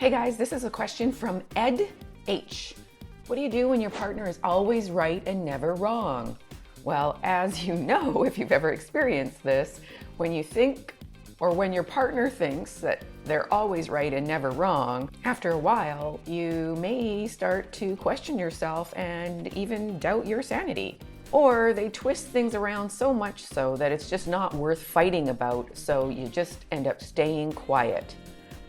Hey guys, this is a question from Ed H. What do you do when your partner is always right and never wrong? Well, as you know, if you've ever experienced this, when you think or when your partner thinks that they're always right and never wrong, after a while, you may start to question yourself and even doubt your sanity. Or they twist things around so much so that it's just not worth fighting about, so you just end up staying quiet.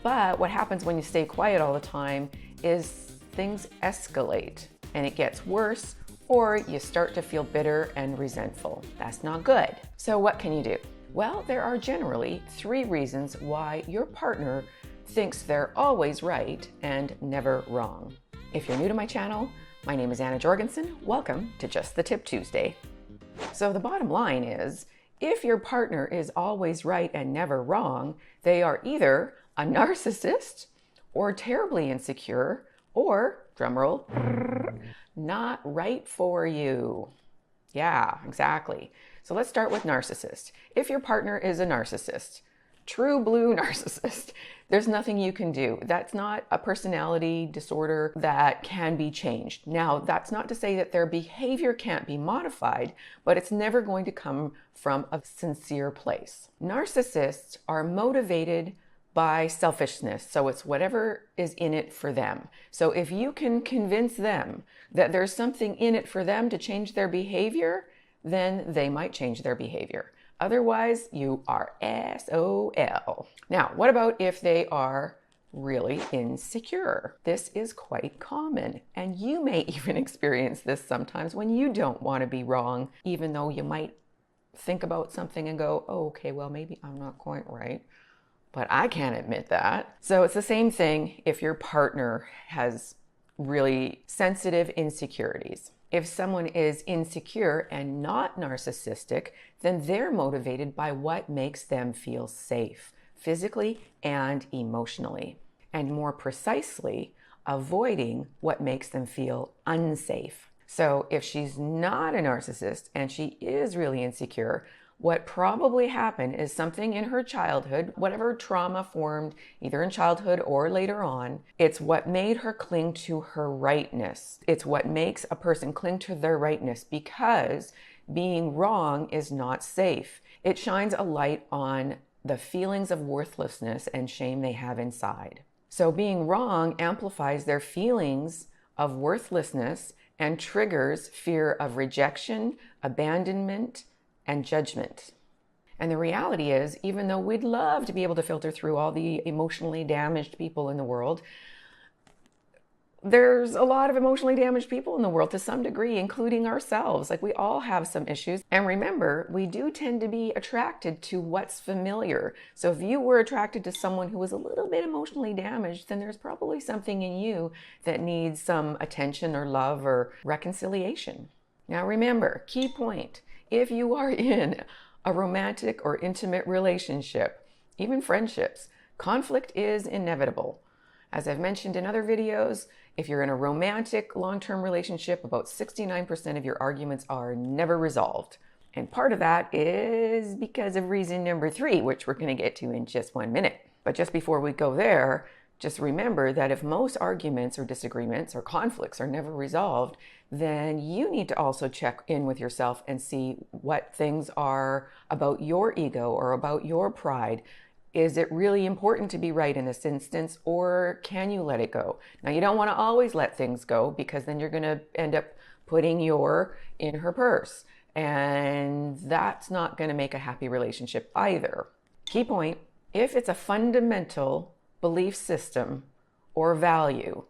But what happens when you stay quiet all the time is things escalate and it gets worse, or you start to feel bitter and resentful. That's not good. So what can you do? Well, there are generally 3 reasons why your partner thinks they're always right and never wrong. If you're new to my channel, my name is Anna Jorgensen. Welcome to Just the Tip Tuesday. So the bottom line is, if your partner is always right and never wrong, they are either a narcissist or terribly insecure or, drumroll, not right for you. Yeah, exactly. So let's start with narcissist. If your partner is a narcissist, true blue narcissist, there's nothing you can do. That's not a personality disorder that can be changed. Now, that's not to say that their behavior can't be modified, but it's never going to come from a sincere place. Narcissists are motivated by selfishness. So it's whatever is in it for them. So if you can convince them that there's something in it for them to change their behavior, then they might change their behavior. Otherwise, you are SOL. Now, what about if they are really insecure? This is quite common, and you may even experience this sometimes when you don't want to be wrong, even though you might think about something and go, oh, okay, well, maybe I'm not quite right. But I can't admit that. So it's the same thing if your partner has really sensitive insecurities. If someone is insecure and not narcissistic, then they're motivated by what makes them feel safe, physically and emotionally. And more precisely, avoiding what makes them feel unsafe. So if she's not a narcissist and she is really insecure, what probably happened is something in her childhood, whatever trauma formed either in childhood or later on, it's what made her cling to her rightness. It's what makes a person cling to their rightness, because being wrong is not safe. It shines a light on the feelings of worthlessness and shame they have inside. So being wrong amplifies their feelings of worthlessness and triggers fear of rejection, abandonment, and judgment. And the reality is, even though we'd love to be able to filter through all the emotionally damaged people in the world, there's a lot of emotionally damaged people in the world to some degree, including ourselves. Like, we all have some issues. And remember, we do tend to be attracted to what's familiar. So if you were attracted to someone who was a little bit emotionally damaged, then there's probably something in you that needs some attention or love or reconciliation. Now remember, key point. If you are in a romantic or intimate relationship, even friendships, conflict is inevitable. As I've mentioned in other videos, if you're in a romantic long-term relationship, about 69% of your arguments are never resolved. And part of that is because of reason number 3, which we're going to get to in just 1 minute. But just before we go there, just remember that if most arguments or disagreements or conflicts are never resolved, then you need to also check in with yourself and see what things are about your ego or about your pride. Is it really important to be right in this instance, or can you let it go? Now, you don't want to always let things go, because then you're going to end up putting your in her purse. And that's not going to make a happy relationship either. Key point, if it's a fundamental belief system or value,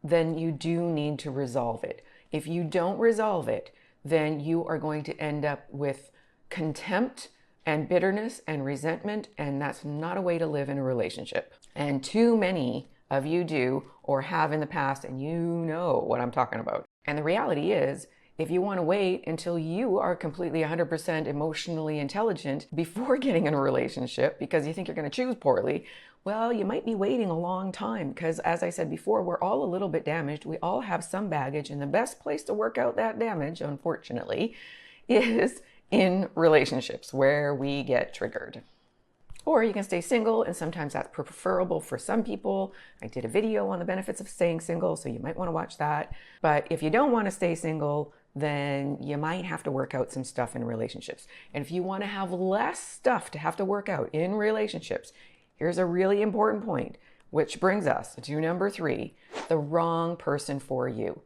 then you do need to resolve it. If you don't resolve it, then you are going to end up with contempt and bitterness and resentment, and that's not a way to live in a relationship. And too many of you do or have in the past, and you know what I'm talking about. And the reality is, if you want to wait until you are completely 100% emotionally intelligent before getting in a relationship because you think you're going to choose poorly, well, you might be waiting a long time, because as I said before, we're all a little bit damaged. We all have some baggage, and the best place to work out that damage, unfortunately, is in relationships where we get triggered. Or you can stay single, and sometimes that's preferable for some people. I did a video on the benefits of staying single, so you might want to watch that. But if you don't want to stay single, then you might have to work out some stuff in relationships. And if you want to have less stuff to have to work out in relationships, here's a really important point, which brings us to number 3, the wrong person for you.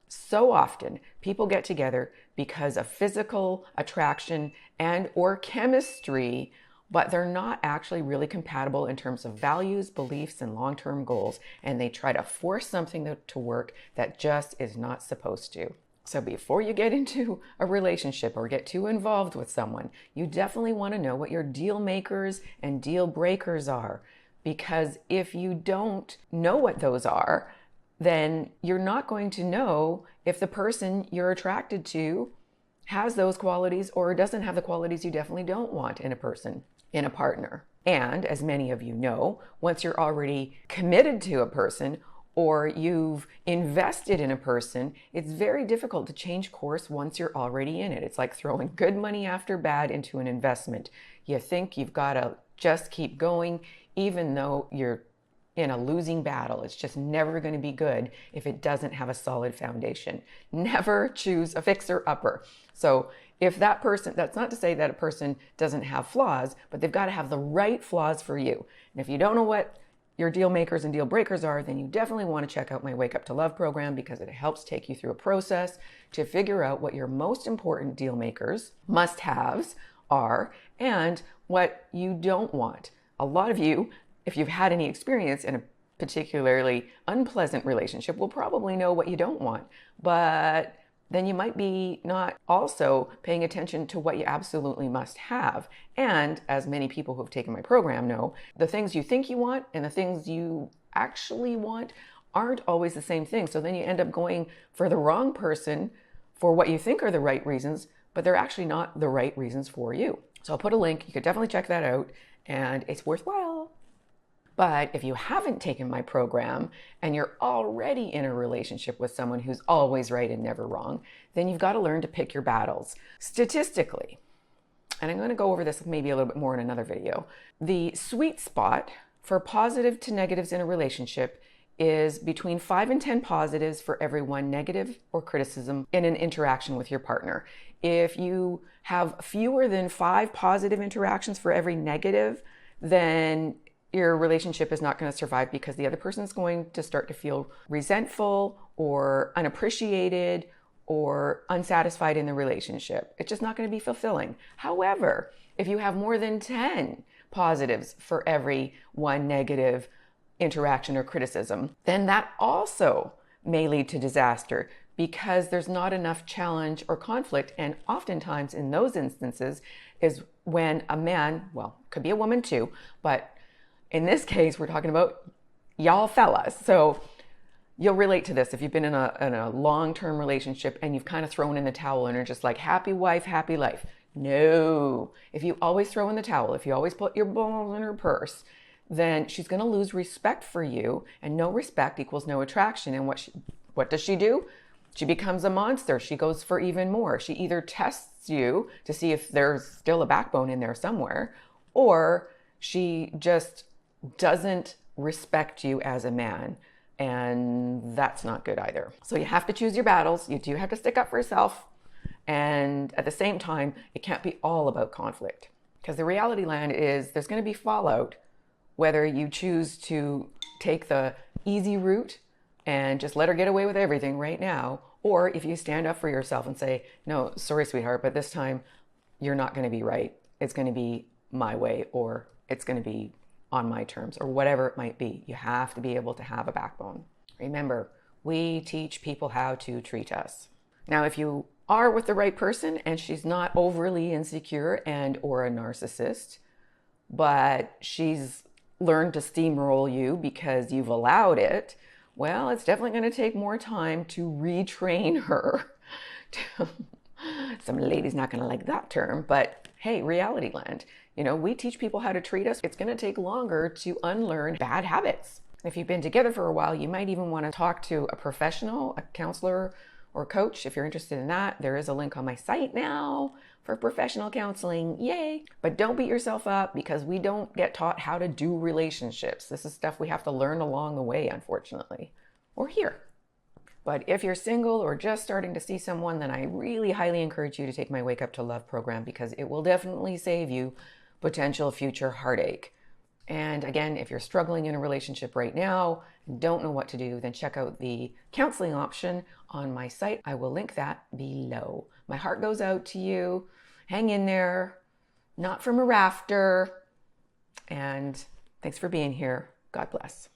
So often people get together because of physical attraction and or chemistry, but they're not actually really compatible in terms of values, beliefs, and long-term goals. And they try to force something to work that just is not supposed to. So before you get into a relationship or get too involved with someone, you definitely want to know what your deal makers and deal breakers are. Because if you don't know what those are, then you're not going to know if the person you're attracted to has those qualities or doesn't have the qualities you definitely don't want in a person, in a partner. And as many of you know, once you're already committed to a person or you've invested in a person, it's very difficult to change course once you're already in it. It's like throwing good money after bad into an investment. You think you've got to just keep going, even though you're in a losing battle. It's just never going to be good if it doesn't have a solid foundation. Never choose a fixer-upper. So if that person, that's not to say that a person doesn't have flaws, but they've got to have the right flaws for you. And if you don't know what your deal makers and deal breakers are, then you definitely want to check out my Wake Up to Love program, because it helps take you through a process to figure out what your most important deal makers, must-haves are, and what you don't want. A lot of you, if you've had any experience in a particularly unpleasant relationship, will probably know what you don't want. But then you might be not also paying attention to what you absolutely must have. And as many people who have taken my program know, the things you think you want and the things you actually want aren't always the same thing. So then you end up going for the wrong person for what you think are the right reasons, but they're actually not the right reasons for you. So I'll put a link. You could definitely check that out, and it's worthwhile. But if you haven't taken my program and you're already in a relationship with someone who's always right and never wrong, then you've got to learn to pick your battles. Statistically, and I'm going to go over this maybe a little bit more in another video, the sweet spot for positive to negatives in a relationship is between 5 and 10 positives for every 1 negative or criticism in an interaction with your partner. If you have fewer than 5 positive interactions for every negative, then your relationship is not going to survive, because the other person is going to start to feel resentful or unappreciated or unsatisfied in the relationship. It's just not going to be fulfilling. However, if you have more than 10 positives for every 1 negative interaction or criticism, then that also may lead to disaster, because there's not enough challenge or conflict. And oftentimes in those instances is when a man, well, could be a woman too, but in this case, we're talking about y'all fellas. So you'll relate to this if you've been in a long-term relationship and you've kind of thrown in the towel and are just like, happy wife, happy life. No. If you always throw in the towel, if you always put your balls in her purse, then she's going to lose respect for you, and no respect equals no attraction. And what does she do? She becomes a monster. She goes for even more. She either tests you to see if there's still a backbone in there somewhere, or she just doesn't respect you as a man, and that's not good either. So you have to choose your battles. You do have to stick up for yourself, and at the same time, it can't be all about conflict, because the reality land is there's going to be fallout whether you choose to take the easy route and just let her get away with everything right now, or if you stand up for yourself and say, no, sorry, sweetheart, but this time you're not going to be right. It's going to be my way, or it's going to be on my terms, or whatever it might be. You have to be able to have a backbone. Remember, we teach people how to treat us. Now, if you are with the right person and she's not overly insecure and or a narcissist, but she's learned to steamroll you because you've allowed it, well, it's definitely going to take more time to retrain her. Some ladies not going to like that term, but hey, reality land. You know, we teach people how to treat us. It's going to take longer to unlearn bad habits. If you've been together for a while, you might even want to talk to a professional, a counselor, or coach. If you're interested in that, there is a link on my site now for professional counseling. Yay! But don't beat yourself up, because we don't get taught how to do relationships. This is stuff we have to learn along the way, unfortunately, or here. But if you're single or just starting to see someone, then I really highly encourage you to take my Wake Up to Love program, because it will definitely save you potential future heartache. And again, if you're struggling in a relationship right now and don't know what to do, then check out the counseling option on my site. I will link that below. My heart goes out to you. Hang in there, not from a rafter. And thanks for being here. God bless.